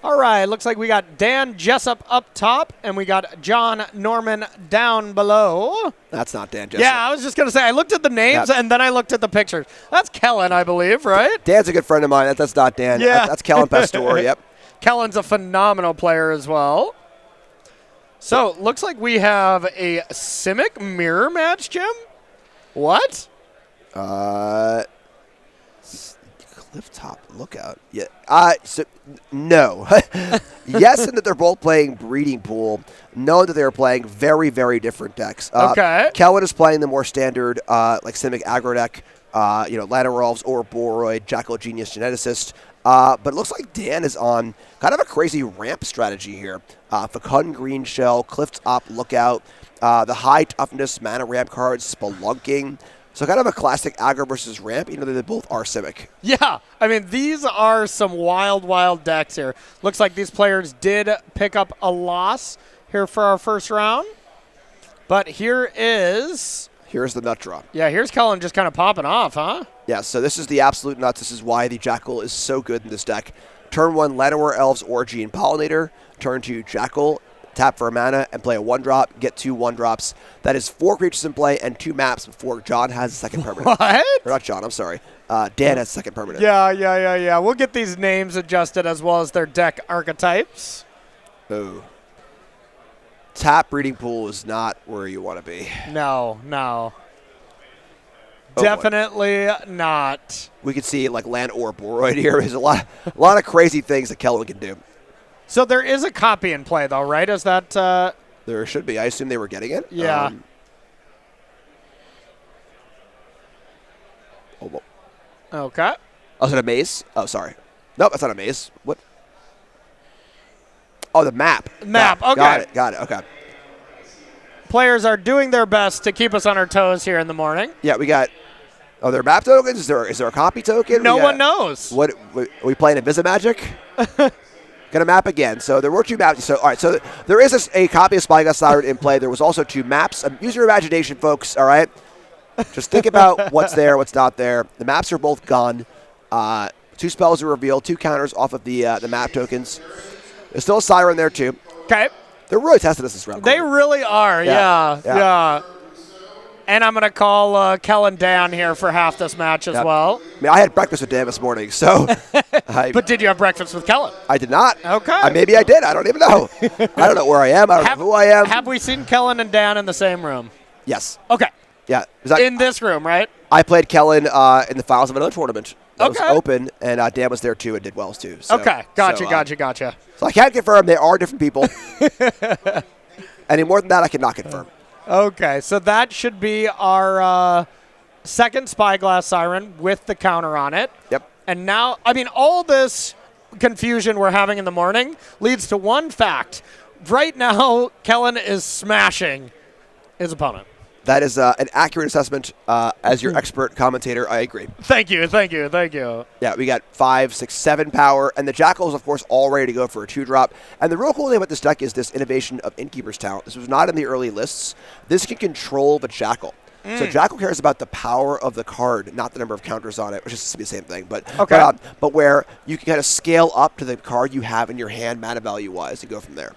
All right, looks like we got Dan Jessup up top, and we got John Norman down below. That's not Dan Jessup. Yeah, I was just going to say, I looked at the names, and then I looked at the pictures. That's Kellen, I believe, right? Dan's a good friend of mine. That's not Dan. Yeah. That's Kellen Pastor, yep. Kellen's a phenomenal player as well. So, looks like we have a Simic mirror match, Jim? What? Clifftop Lookout. Yeah. No. Yes, and that they're both playing Breeding Pool. No, that they're playing very, very different decks. Okay. Kellen is playing the more standard, like Simic aggro deck. Ladder Elves or Boroid, Jackal Genius Geneticist. But it looks like Dan is on kind of a crazy ramp strategy here. Fecund Green Shell, Clifftop Lookout, the high toughness mana ramp cards, Spelunking. So kind of a classic aggro versus ramp, even though they both are Simic. Yeah, I mean, these are some wild, wild decks here. Looks like these players did pick up a loss here for our first round. But here's the nut draw. Yeah, here's Kellen just kind of popping off, huh? Yeah, so this is the absolute nuts. This is why the Jackal is so good in this deck. Turn 1, Llanowar Elves Orgy and Pollinator. Turn 2, Jackal. Tap for a mana and play a 1-drop. Get 2 1-drops. That is 4 creatures in play and 2 maps before John has a second permanent. What? Or not John, I'm sorry. Dan has second permanent. Yeah. We'll get these names adjusted as well as their deck archetypes. Ooh. Tap Breeding Pool is not where you want to be. No. Oh, Definitely not. We can see like Land or Boroid here. There's a lot of crazy things that Kellen can do. So there is a copy in play, though, right? Is that... There should be. I assume they were getting it. Yeah. Okay. Oh, is it a maze? Oh, sorry. Nope, that's not a maze. What? Oh, the map. Map, okay. Got it, okay. Players are doing their best to keep us on our toes here in the morning. Yeah, we got... Oh, there are map tokens? Is there a copy token? No one knows. What? Are we playing Invisimagic? Got a map again. So there were 2 maps. So, all right, so there is a copy of Spyglass Siren in play. There was also 2 maps. Use your imagination, folks, all right? Just think about what's there, what's not there. The maps are both gone. 2 spells are revealed, 2 counters off of the map tokens. There's still a Siren there, too. Okay. They're really testing us this round. They really are, yeah. And I'm going to call Kellen down here for half this match as well. I mean, I had breakfast with Dan this morning, so. But did you have breakfast with Kellen? I did not. Okay. Maybe I did. I don't even know. I don't know where I am. I don't know who I am. Have we seen Kellen and Dan in the same room? Yes. Okay. Yeah. In this room, right? I played Kellen in the finals of another tournament. That was Okay. open, and Dan was there too and did well too. So, Okay. Gotcha. So I can't confirm they are different people. Any more than that, I cannot confirm. Okay, so that should be our second Spyglass Siren with the counter on it. Yep. And now, I mean, all this confusion we're having in the morning leads to one fact. Right now, Kellen is smashing his opponent. That is an accurate assessment. As your expert commentator, I agree. Thank you. Yeah, we got 5, 6, 7 power, and the Jackal is, of course, all ready to go for a 2-drop. And the real cool thing about this deck is this innovation of Innkeeper's Talent. This was not in the early lists. This can control the Jackal. So Jackal cares about the power of the card, not the number of counters on it, which is the same thing. But where you can kind of scale up to the card you have in your hand, mana value-wise, and go from there.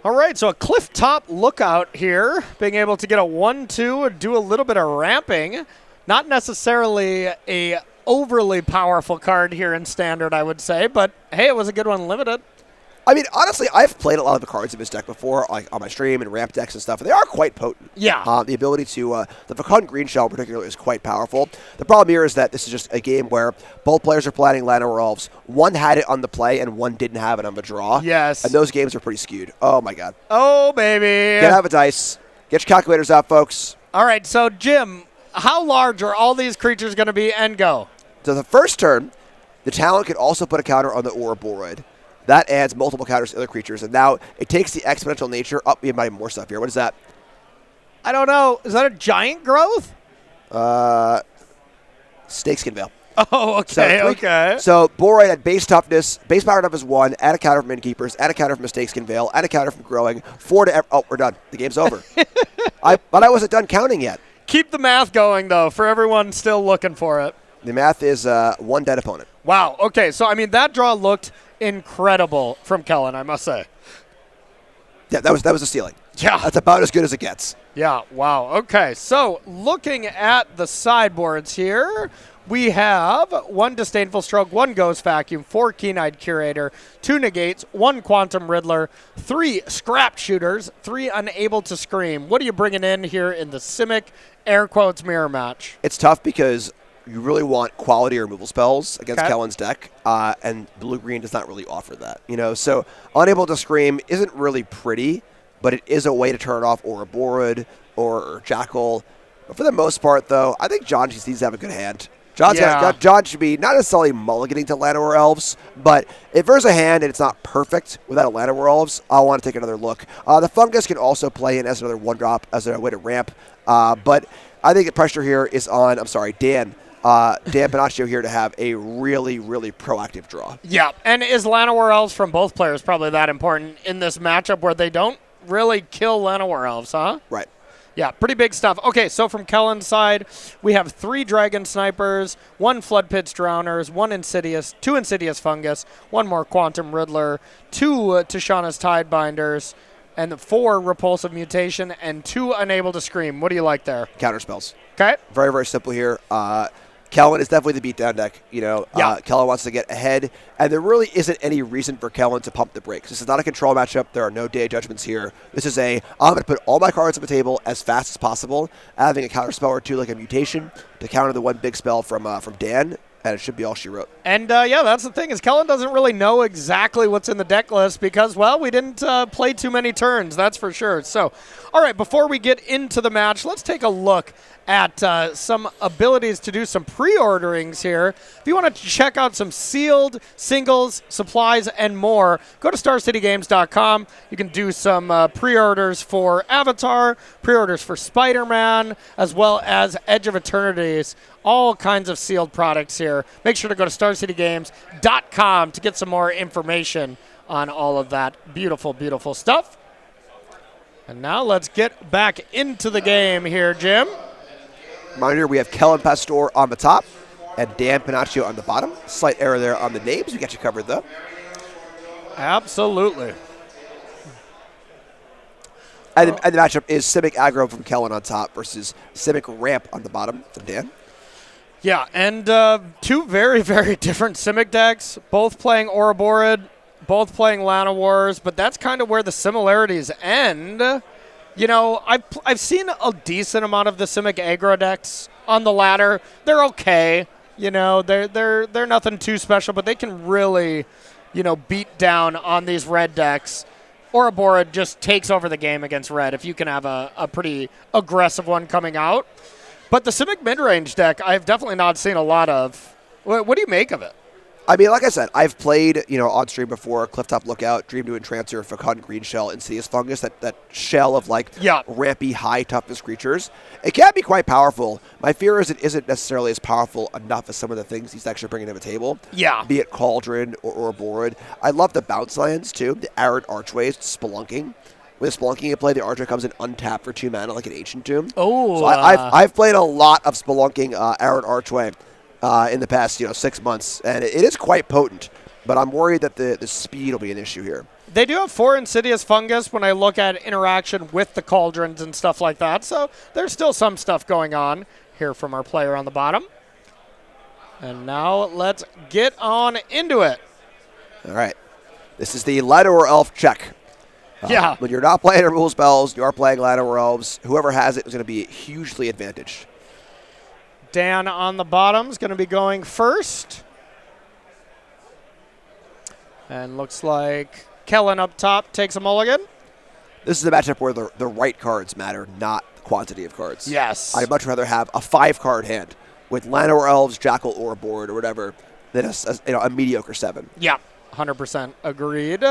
All right, so a Clifftop Lookout here, being able to get a 1-2 and do a little bit of ramping. Not necessarily a overly powerful card here in Standard, I would say, but hey, it was a good one limited. I mean, honestly, I've played a lot of the cards in this deck before, like on my stream and ramp decks and stuff, and they are quite potent. Yeah. The ability to, the Fecund Green Shell in particular is quite powerful. The problem here is that this is just a game where both players are planning Llanowar Elves. One had it on the play and one didn't have it on the draw. Yes. And those games are pretty skewed. Oh, my God. Oh, baby. Get out of a dice. Get your calculators out, folks. All right, so Jim, how large are all these creatures going to be and go? So the first turn, the talent can also put a counter on the Aura Boroid. That adds multiple counters to other creatures, and now it takes the exponential nature up. We have more stuff here. What is that? I don't know. Is that a giant growth? Snakeskin Veil. Oh, okay. So Boroid had base toughness, base power toughness 1, add a counter from Innkeepers, add a counter from Snakeskin Veil, add a counter from Growing, 4 to... we're done. The game's over. But I wasn't done counting yet. Keep the math going, though, for everyone still looking for it. The math is 1 dead opponent. Wow. Okay. So, I mean, that draw looked incredible from Kellen, I must say. Yeah, that was a stealing. Yeah. That's about as good as it gets. Yeah. Wow. Okay. So, looking at the sideboards here, we have 1 Disdainful Stroke, 1 Ghost Vacuum, 4 Keen-Eyed Curator, 2 Negates, 1 Quantum Riddler, 3 Scrap Shooters, 3 Unable to Scream. What are you bringing in here in the Simic air quotes mirror match? It's tough because you really want quality removal spells against Kellen's deck, and blue-green does not really offer that. So Unable to Scream isn't really pretty, but it is a way to turn off Ouroboros or Jackal. But for the most part, though, I think John just needs to have a good hand. John should be not necessarily mulliganing to Llanowar Elves, but if there's a hand and it's not perfect without a Llanowar Elves, I'll want to take another look. The Fungus can also play in as another 1-drop, as a way to ramp. But I think the pressure here is on, Dan Panaccio here to have a really, really proactive draw. Yeah, and is Llanowar Elves from both players probably that important in this matchup where they don't really kill Llanowar Elves, huh? Right. Yeah, pretty big stuff. Okay, so from Kellen's side, we have 3 Dragon Snipers, 1 Flood Pits Drowners, 2 Insidious Fungus, 1 more Quantum Riddler, 2 Tishana's Tidebinders, and 4 Repulsive Mutation, and 2 Unable to Scream. What do you like there? Counter spells. Okay. Very, very simple here. Kellen is definitely the beatdown deck. Kellen wants to get ahead, and there really isn't any reason for Kellen to pump the brakes. This is not a control matchup. There are no day judgments here. This is I'm going to put all my cards on the table as fast as possible, having a counter spell or 2 like a mutation to counter the 1 big spell from Dan, and it should be all she wrote. And, that's the thing is Kellen doesn't really know exactly what's in the deck list because, well, we didn't play too many turns, that's for sure. So, all right, before we get into the match, let's take a look at some abilities to do some pre-orderings here. If you want to check out some sealed singles, supplies, and more, go to StarCityGames.com. You can do some pre-orders for Avatar, pre-orders for Spider-Man, as well as Edge of Eternities. All kinds of sealed products here. Make sure to go to StarCityGames.com to get some more information on all of that beautiful, beautiful stuff. And now let's get back into the game here, Jim. Reminder, we have Kellen Pastor on the top and Dan Panaccio on the bottom. Slight error there on the names. We got you covered, though. Absolutely. And the matchup is Simic Aggro from Kellen on top versus Simic Ramp on the bottom from Dan. Yeah, and 2 very, very different Simic decks, both playing Ouroboros, both playing Llanowars, but that's kind of where the similarities end. I've seen a decent amount of the Simic aggro decks on the ladder. They're okay. They're nothing too special, but they can really, beat down on these red decks. Ouroboros just takes over the game against red if you can have a pretty aggressive one coming out. But the Simic mid-range deck, I've definitely not seen a lot of. What do you make of it? I mean, like I said, I've played, on stream before, Clifftop Lookout, Dream to Entrancer, Fecund Green Shell, Insidious Fungus, that shell of, rampy, high toughness creatures. It can be quite powerful. My fear is it isn't necessarily as powerful enough as some of the things these decks are bringing to the table. Yeah. Be it Cauldron or Ouroboros. I love the bounce lands, too, the Arid Archways, Spelunking. With Spelunking in play, the Archway comes in untapped for 2 mana like an Ancient Tomb. Oh. So I've played a lot of Spelunking Arid Archway in the past 6 months, and it is quite potent, but I'm worried that the speed will be an issue here. They do have 4 Insidious Fungus when I look at interaction with the Cauldrons and stuff like that, so there's still some stuff going on here from our player on the bottom. And now let's get on into it. All right. This is the Llanowar Elf check. Yeah. When you're not playing removal spells, you are playing Llanowar Elves. Whoever has it is going to be hugely advantaged. Dan on the bottom is going to be going first. And looks like Kellen up top takes a mulligan. This is a matchup where the right cards matter, not the quantity of cards. Yes. I'd much rather have a 5-card hand with Llanowar Elves, Jackal, or Board, or whatever, than a mediocre 7. Yeah, 100% agreed.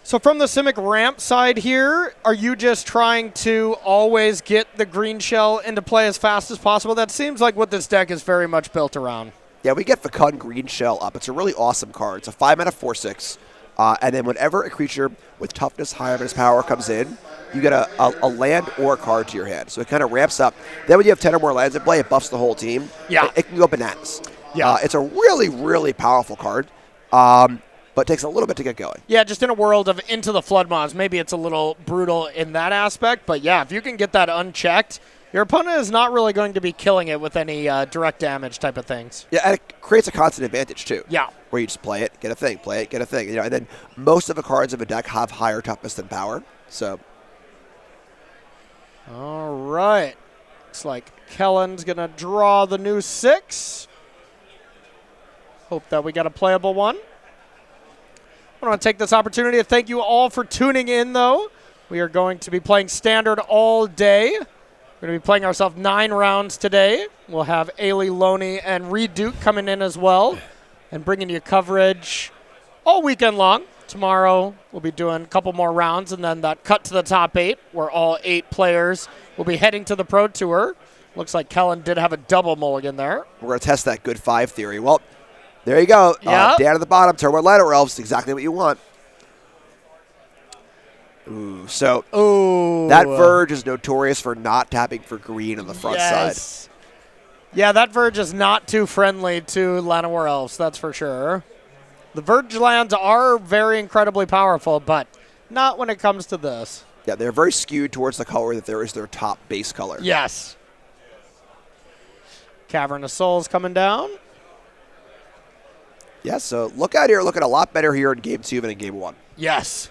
So from the Simic ramp side here, are you just trying to always get the green shell into play as fast as possible? That seems like what this deck is very much built around. Yeah, we get Fecund Green Shell up. It's a really awesome card. It's a 5-mana 4/6. And then whenever a creature with toughness higher than its power comes in, you get a land or a card to your hand. So it kind of ramps up. Then when you have 10 or more lands in play, it buffs the whole team. Yeah. It can go bananas. Yeah. It's a really, really powerful card, but it takes a little bit to get going. Yeah, just in a world of Into the Flood mods, maybe it's a little brutal in that aspect. But yeah, if you can get that unchecked, your opponent is not really going to be killing it with any direct damage type of things. Yeah, and it creates a constant advantage, too. Yeah. Where you just play it, get a thing, play it, get a thing. And then most of the cards of a deck have higher toughness than power. So... All right. Looks like Kellen's going to draw the new 6. Hope that we got a playable one. I want to take this opportunity to thank you all for tuning in, though. We are going to be playing Standard all day. We're going to be playing ourselves 9 rounds today. We'll have Ailey, Loney, and Reed Duke coming in as well and bringing you coverage all weekend long. Tomorrow, we'll be doing a couple more rounds, and then that cut to the top 8, where all 8 players will be heading to the Pro Tour. Looks like Kellen did have a double mulligan there. We're going to test that good 5 theory. Well, there you go. Yep. Down at the bottom, turn one Ladder Elves, exactly what you want. Ooh, so that Verge is notorious for not tapping for green on the front side. Yeah, that Verge is not too friendly to Llanowar Elves, that's for sure. The Verge lands are very incredibly powerful, but not when it comes to this. Yeah, they're very skewed towards the color that there is their top base color. Yes. Cavern of Souls coming down. Yeah, so look out here, looking a lot better here in Game 2 than in Game 1. Yes.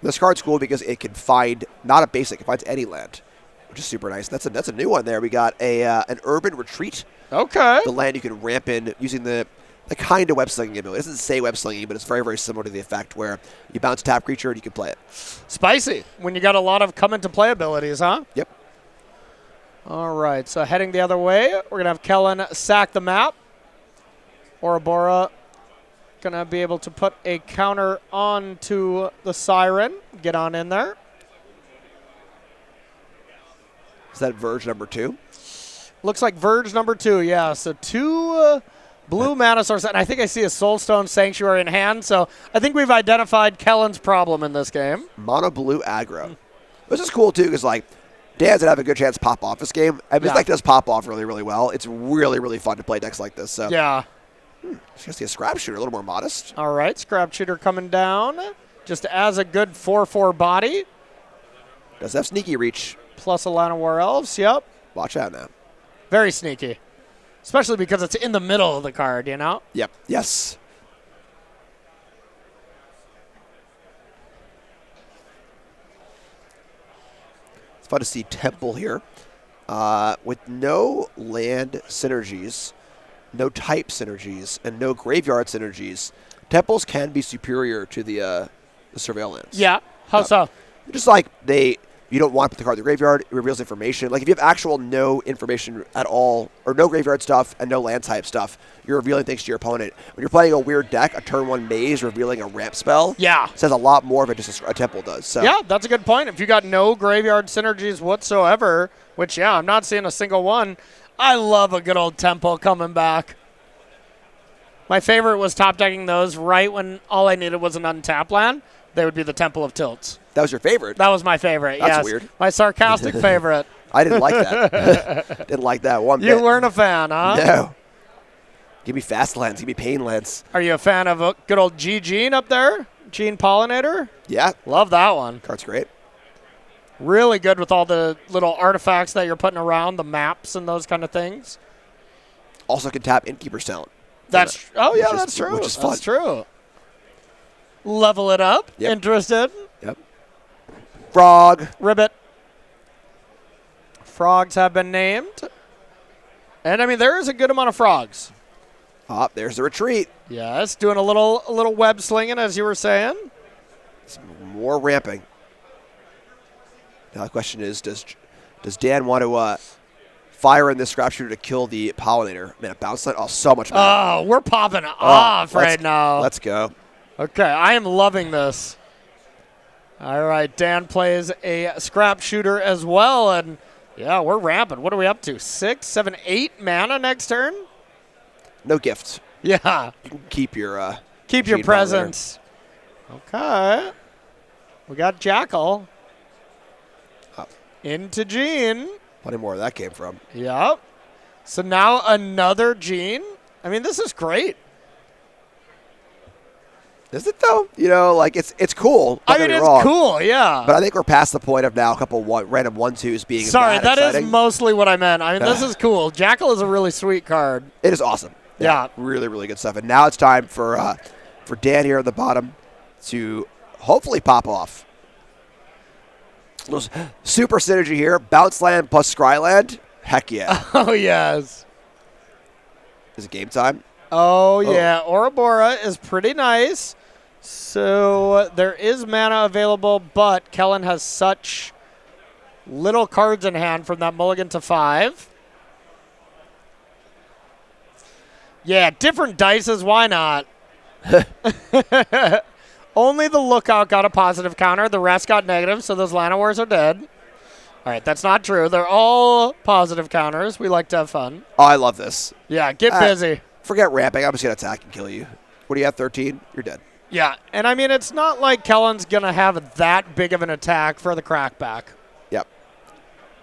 This card's cool because it can find, not a basic, it finds any land, which is super nice. That's a new one there. We got an Urban Retreat. Okay. The land you can ramp in using the kind of web slinging ability. It doesn't say web slinging, but it's very, very similar to the effect where you bounce a tap creature and you can play it. Spicy. When you got a lot of come into play abilities, huh? Yep. All right, so heading the other way, we're going to have Kellen sack the map. Ouroboros going to be able to put a counter onto the Siren. Get on in there. Is that Verge number 2? Looks like Verge number 2, yeah. So 2 blue mana source, and I think I see a Soulstone Sanctuary in hand, so I think we've identified Kellen's problem in this game. Mono blue aggro. This is cool, too, because, Dan's going to have a good chance to pop off this game. I mean, this deck does pop off really, really well. It's really, really fun to play decks like this. So. Yeah. Just going to see a Scrap Shooter, a little more modest. All right, Scrap Shooter coming down. Just as a good 4/4 body. Does have sneaky reach. Plus a Llanowar Elves, yep. Watch out now. Very sneaky. Especially because it's in the middle of the card, you know? Yep. Yes. It's fun to see Temple here. With no land synergies, no type synergies, and no graveyard synergies, Temples can be superior to the Surveillance. Yeah. How so? Just you don't want to put the card in the graveyard, it reveals information. If you have actual no information at all, or no graveyard stuff and no land type stuff, you're revealing things to your opponent. When you're playing a weird deck, a turn 1 maze revealing a ramp spell says a lot more of it just a Temple does. So. Yeah, that's a good point. If you got no graveyard synergies whatsoever, which, I'm not seeing a single one, I love a good old Temple coming back. My favorite was top decking those right when all I needed was an untap land. They would be the Temple of Tilts. That was your favorite? That was my favorite, That's yes. weird. My sarcastic favorite. I didn't like that. Didn't like that one bit. You weren't a fan, huh? No. Give me fast lands. Give me pain lands. Are you a fan of a good old Gene up there? Gene Pollinator? Yeah. Love that one. Card's great. Really good with all the little artifacts that you're putting around, the maps and those kind of things. Also can tap Innkeeper's Talent. That's true. Which is fun. That's true. Level it up. Yep. Interested? Yep. Frog. Ribbit. Frogs have been named. And, there is a good amount of frogs. There's the retreat. Yes, doing a little web slinging, as you were saying. Some more ramping. Now the question is, does Dan want to fire in this Scrap Shooter to kill the Pollinator? Man, a bounce line? Oh, so much better. Oh, we're popping off right now. Let's go. Okay, I am loving this. All right, Dan plays a Scrap Shooter as well, and yeah, we're ramping. What are we up to? 6, 7, 8 mana next turn? No gifts. Yeah. You can keep your presence. Okay. We got Jackal. Oh. Into Gene. Plenty more where that came from. Yep. So now another Gene. I mean, this is great. Is it though? You know, like it's cool. I mean, it's cool, yeah. But I think we're past the point of now a couple random 1-2s being. Sorry, that exciting. is mostly what I meant. I mean, this is cool. Jackal is a really sweet card. It is awesome. Yeah. Really, really good stuff. And now it's time for Dan here at the bottom to hopefully pop off. Super synergy here. Bounce Land plus Scryland. Heck yeah. Oh, yes. Is it game time? Oh, yeah. Ouroboros is pretty nice. So there is mana available, but Kellen has such little cards in hand from that mulligan to 5. Yeah, different dices. Why not? Only the Lookout got a positive counter. The rest got negative, so those Llanowars are dead. All right, that's not true. They're all positive counters. We like to have fun. Oh, I love this. Yeah, get busy. Forget ramping. I'm just going to attack and kill you. What do you have, 13? You're dead. Yeah, and I mean, it's not like Kellen's going to have that big of an attack for the crackback. Yep.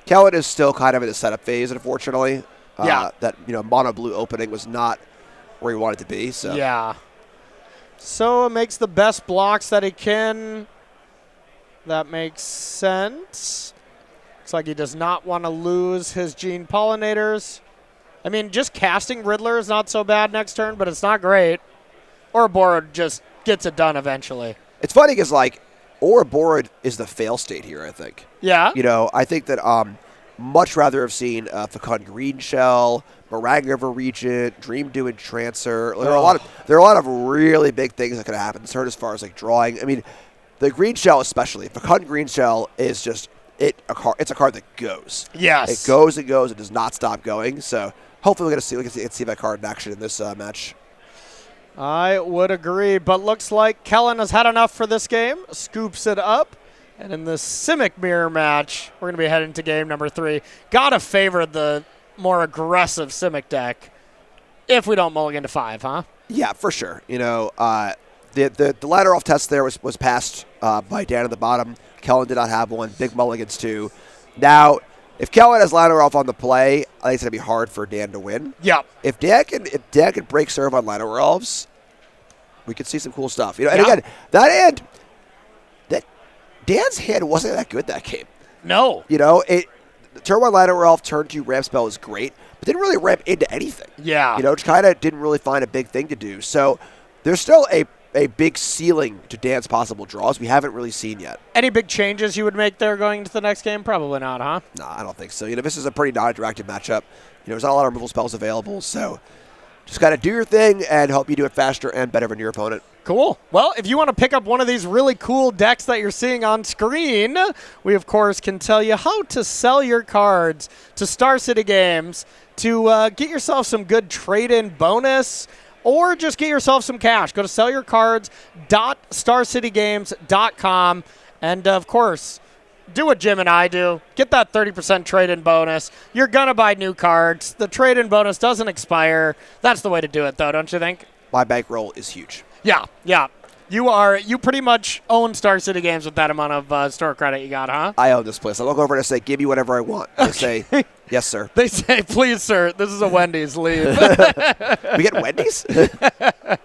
Kellen is still kind of in the setup phase, unfortunately. Yeah. That, mono blue opening was not where he wanted to be. So. Yeah. So it makes the best blocks that he can. That makes sense. Looks like he does not want to lose his Gene Pollinators. I mean, just casting Riddler is not so bad next turn, but it's not great. Ouroboros just gets it done eventually. It's funny because, Ouroboros is the fail state here, I think. Yeah. I think that much rather have seen Fecund Green Shell, Meringue River Regent, Dream Dew Entrancer. There are a lot of really big things that could happen this turn as far as drawing. I mean, the Green Shell especially. Fecund Green Shell is just it's a card that goes. Yes. It goes and goes. It does not stop going. So hopefully we can see that card in action in this match. I would agree, but looks like Kellen has had enough for this game. Scoops it up. And in the Simic Mirror match, we're going to be heading to game number 3. Gotta favor the more aggressive Simic deck if we don't mulligan to 5, huh? Yeah, for sure. The ladder off test there was passed by Dan at the bottom. Kellen did not have one. Big mulligans too. Now, if Kellen has ladder off on the play, I think it's going to be hard for Dan to win. Yeah. If Dan can break serve on ladder elves, we could see some cool stuff. And again, Dan's hand wasn't that good that game. No. Turn 1 ladder elf, turn 2 ramp spell is great, but didn't really ramp into anything. Yeah. Just kind of didn't really find a big thing to do. So there's still a big ceiling to Dan's possible draws we haven't really seen yet. Any big changes you would make there going into the next game? Probably not, huh? No, I don't think so. This is a pretty non-interactive matchup. There's not a lot of removal spells available, so just got to do your thing and hope you do it faster and better than your opponent. Cool. Well, if you want to pick up one of these really cool decks that you're seeing on screen, we, of course, can tell you how to sell your cards to Star City Games to get yourself some good trade-in bonus or just get yourself some cash. Go to sellyourcards.starcitygames.com and, of course, do what Jim and I do. Get that 30% trade-in bonus. You're going to buy new cards. The trade-in bonus doesn't expire. That's the way to do it, though, don't you think? My bankroll is huge. Yeah. You pretty much own Star City Games with that amount of store credit you got, huh? I own this place. I look over and I say, give me whatever I want. They say, yes, sir. They say, please, sir, this is a Wendy's. Leave. We get Wendy's? All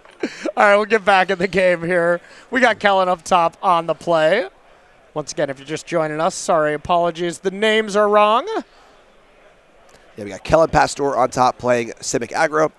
right, we'll get back in the game here. We got Kellen up top on the play. Once again, if you're just joining us, sorry, apologies. The names are wrong. Yeah, we got Kellen Pastor on top playing Simic Aggro.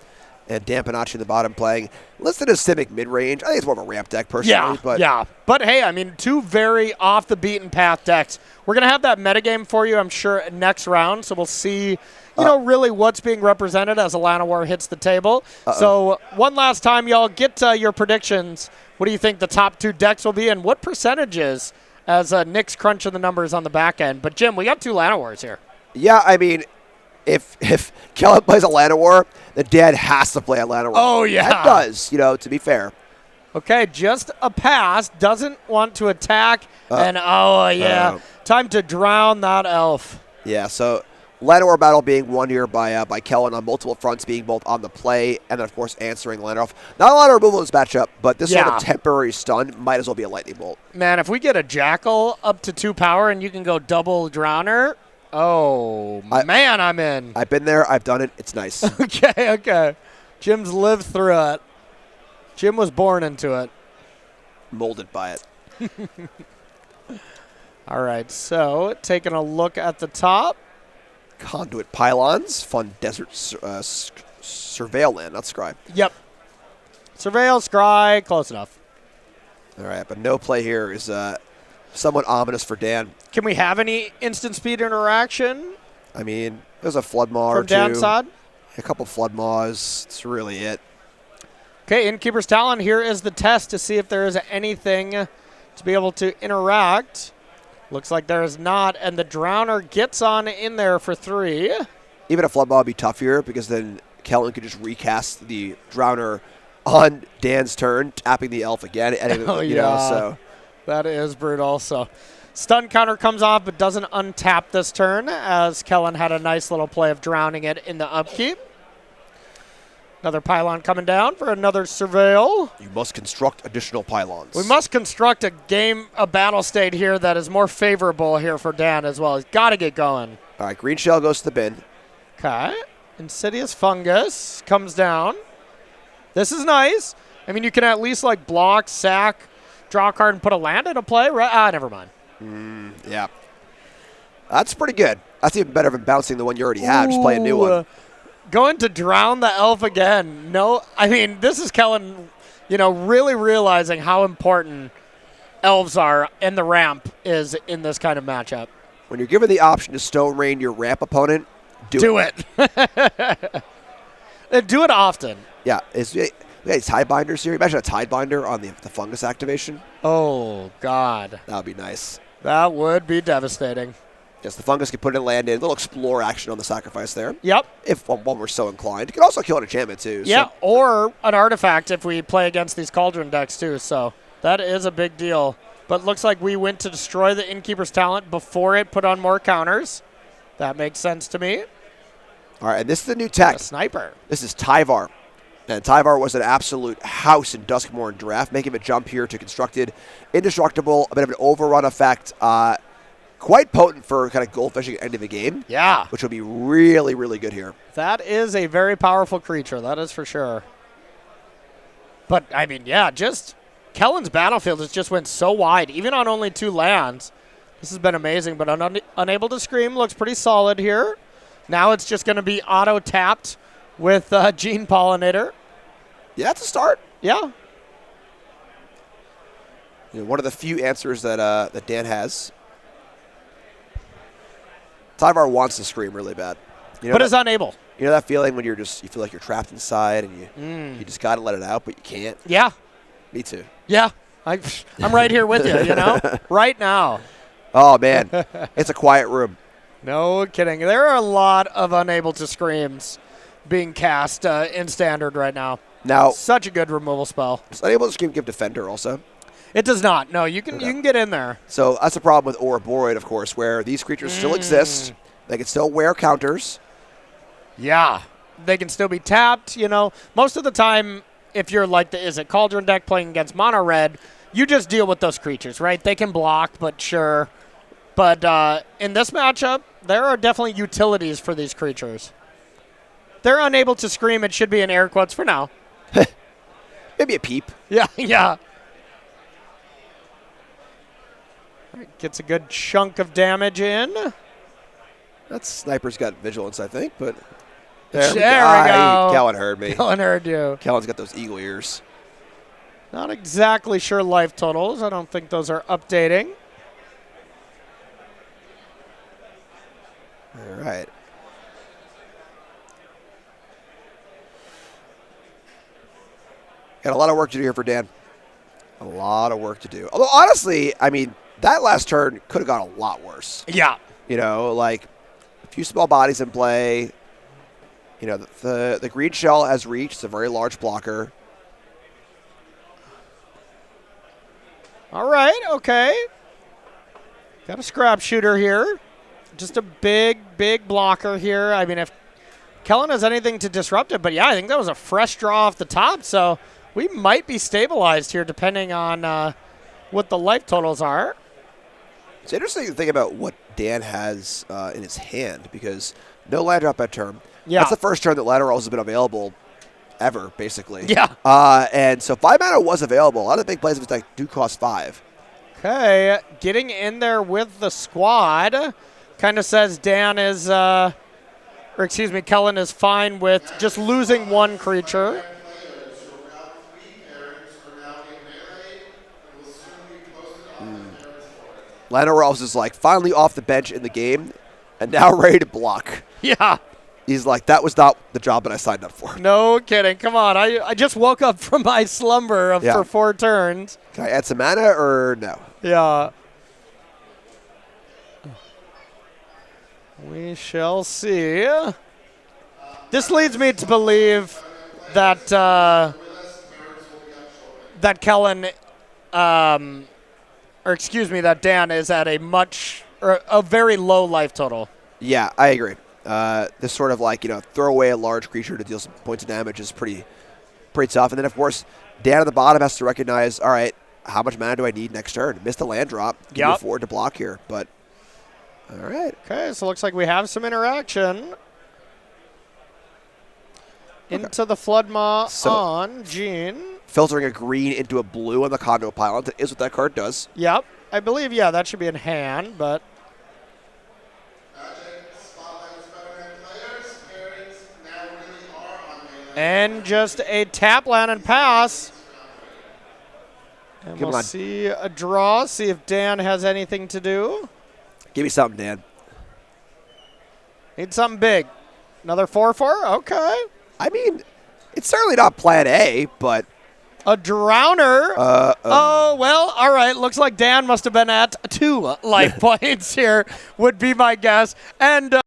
And Dan Panacci in the bottom playing listed as Simic mid-range. I think it's more of a ramp deck personally. But hey, I mean, 2 very off-the-beaten-path decks. We're going to have that metagame for you, I'm sure, next round. So we'll see, really what's being represented as a Llanowar hits the table. So one last time, y'all, get your predictions. What do you think the top 2 decks will be and what percentages as Nick's crunching the numbers on the back end? But, Jim, we got 2 Llanowars here. Yeah, I mean, if Kellen plays a Llanowar, the Dan has to play a Llanowar. Oh, yeah. That does, to be fair. Okay, just a pass. Doesn't want to attack. Time to drown that elf. Yeah, so Land or battle being won here by Kellen on multiple fronts, being both on the play and then, of course, answering the land off. Not a lot of removal in this matchup, but this sort of temporary stun might as well be a lightning bolt. Man, if we get a Jackal up to 2 power and you can go double Drowner, man, I'm in. I've been there. I've done it. It's nice. Okay. Jim's lived through it. Jim was born into it. Molded by it. All right, so taking a look at the top. Conduit pylons, fun desert surveil land, not scry. Yep. Surveil, scry, close enough. All right, but no play here is somewhat ominous for Dan. Can we have any instant speed interaction? I mean, there's a flood maw or from two. Dan's side? A couple flood maws. That's really it. Okay, Innkeeper's Talon, here is the test to see if there is anything to be able to interact. Looks like there is not, and the Drowner gets on in there for 3. Even a flood maw would be tough here because then Kellen could just recast the Drowner on Dan's turn, tapping the elf again. And so that is brutal. So stun counter comes off, but doesn't untap this turn, as Kellen had a nice little play of drowning it in the upkeep. Another pylon coming down for another surveil. You must construct additional pylons. We must construct a battle state here that is more favorable here for Dan as well. He's got to get going. All right, green shell goes to the bin. Okay. Insidious Fungus comes down. This is nice. I mean, you can at least like block, sack, draw a card, and put a land into play. Right? Never mind. Yeah. That's pretty good. That's even better than bouncing the one you already have. Just play a new one. Going to drown the elf again. No, I mean, this is Kellen, really realizing how important elves are and the ramp is in this kind of matchup. When you're given the option to Stone Rain your ramp opponent, do it. Do it often. Yeah. We got Tidebinders here. Imagine a Tidebinder on the fungus activation. Oh, God. That would be nice. That would be devastating. Yes, the fungus can put in land in. A little explore action on the sacrifice there. Yep. If one were so inclined. It could also kill an enchantment, too. Yeah, or an artifact if we play against these Cauldron decks, too. So that is a big deal. But looks like we went to destroy the Innkeeper's Talent before it put on more counters. That makes sense to me. All right, and this is the new tech. A sniper. This is Tyvar. And Tyvar was an absolute house in Duskmourn draft, making a jump here to constructed indestructible, a bit of an overrun effect. Quite potent for kind of goldfishing at the end of the game. Yeah. Which will be really, really good here. That is a very powerful creature. That is for sure. But, I mean, yeah, just Kellen's battlefield has just went so wide, even on only 2 lands. This has been amazing, but Unable to Scream looks pretty solid here. Now it's just going to be auto-tapped with Gene Pollinator. Yeah, that's a start. Yeah. One of the few answers that Dan has. Tyvar wants to scream really bad. But is unable. You know that feeling when you feel like you're trapped inside and you just got to let it out, but you can't? Yeah. Me too. Yeah. I'm right here with you, right now. Oh, man. It's a quiet room. No kidding. There are a lot of Unable to Screams being cast in Standard right now. Now, such a good removal spell. Does Unable to Scream give Defender also? It does not. No, you can get in there. So that's the problem with Ouroboros, of course, where these creatures still exist. They can still wear counters. Yeah. They can still be tapped, Most of the time, if you're like the Cauldron deck playing against mono red, you just deal with those creatures, right? They can block, but sure. But in this matchup, there are definitely utilities for these creatures. They're unable to scream. It should be in air quotes for now. Maybe a peep. Yeah. Gets a good chunk of damage in. That sniper's got vigilance, I think, but there we go. Kellen heard me. Kellen heard you. Kellen's got those eagle ears. Not exactly sure life totals. I don't think those are updating. All right. Got a lot of work to do here for Dan. A lot of work to do. Although, honestly, I mean, that last turn could have gone a lot worse. Yeah. Like a few small bodies in play. The green shell has reached. It's a very large blocker. All right, okay. Got a scrap shooter here. just a big blocker here. I mean, if Kellen has anything to disrupt it, but yeah, I think that was a fresh draw off the top, so we might be stabilized here depending on what the life totals are. It's interesting to think about what Dan has in his hand because no land drop at turn. Yeah. That's the first turn that Ladder Rolls has been available ever, basically. Yeah. And so 5 mana was available. A lot of the big plays of this deck do cost 5. Okay, getting in there with the squad. Kind of says Dan is, Kellen is fine with just losing one creature. Ladder Rolls is like finally off the bench in the game and now ready to block. Yeah. He's like, that was not the job that I signed up for. No kidding. Come on. I just woke up from my slumber for 4 turns. Can I add some mana or no? Yeah. We shall see. This leads me to believe that that Kellen, that Dan is at a very low life total. Yeah, I agree. This sort of like, throw away a large creature to deal some points of damage is pretty tough. And then, of course, Dan at the bottom has to recognize, all right, how much mana do I need next turn? Missed a land drop. Can you afford to block here? But, all right. Okay, so it looks like we have some interaction. Into the Flood Maw on Gene. Filtering a green into a blue on the Condo Pylon is what that card does. Yep. I believe, that should be in hand, but... And just a tap land and pass. And we'll see a draw, see if Dan has anything to do. Give me something, Dan. Need something big. Another 4/4? Okay. I mean, it's certainly not plan A, but... A Drowner. Oh, well, all right. Looks like Dan must have been at 2 life points here, would be my guess. And...